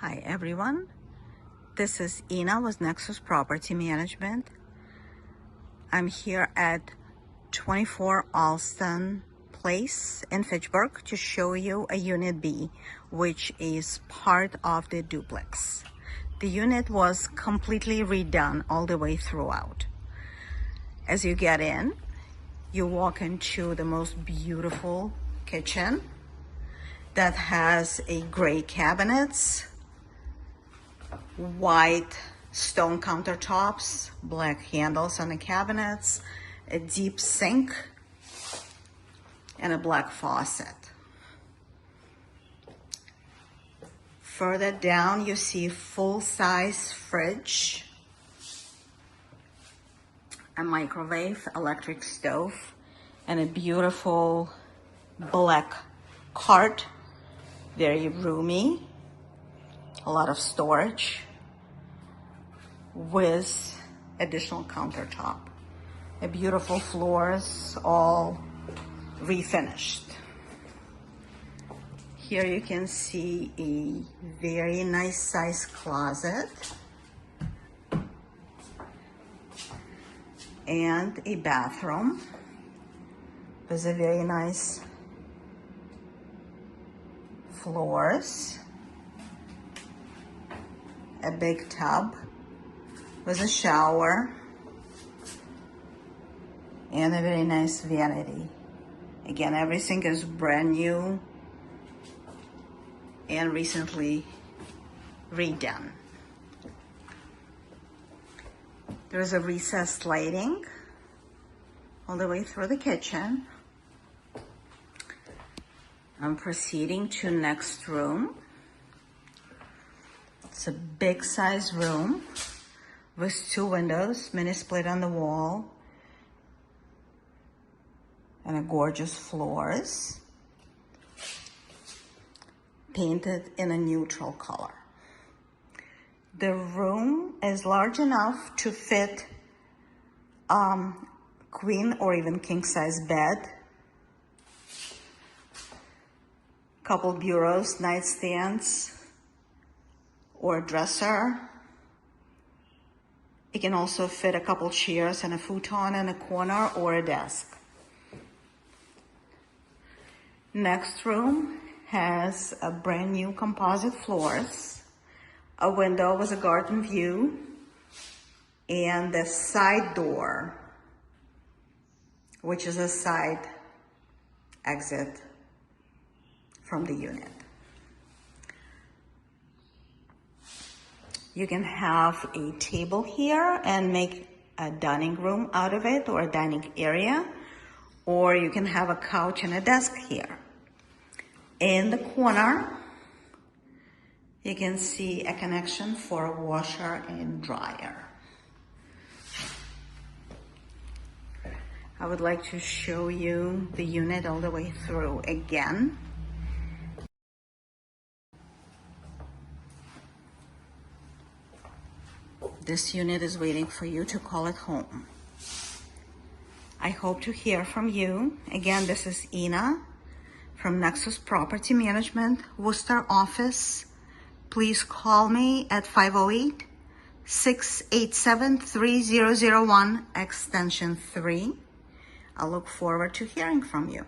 Hi everyone, this is Ina with Nexus Property Management. I'm here at 24 Alston Place in Fitchburg to show you a Unit B, which is part of the duplex. The unit was completely redone all the way throughout. As you get in, you walk into the most beautiful kitchen that has a gray cabinets, white stone countertops, black handles on the cabinets, a deep sink, and a black faucet. Further down, you see full-size fridge, a microwave, electric stove, and a beautiful black cart, very roomy, a lot of storage with additional countertop. A beautiful floors, all refinished. Here you can see a very nice size closet and a bathroom with a very nice floors, a big tub with a shower, and a very nice vanity. Again, everything is brand new and recently redone. There's a recessed lighting all the way through the kitchen. I'm proceeding to next room. It's a big size room with 2 windows, mini split on the wall, and a gorgeous floors, painted in a neutral color. The room is large enough to fit queen or even king size bed, couple bureaus, nightstands, or a dresser. It can also fit a couple chairs and a futon in a corner or a desk. Next room has a brand new composite floors, a window with a garden view, and the side door, which is a side exit from the unit. You can have a table here and make a dining room out of it, or a dining area, or you can have a couch and a desk here. In the corner, you can see a connection for a washer and dryer. I would like to show you the unit all the way through again. This unit is waiting for you to call it home. I hope to hear from you. Again, this is Ina from Nexus Property Management, Worcester office. Please call me at 508-687-3001, extension 3. I look forward to hearing from you.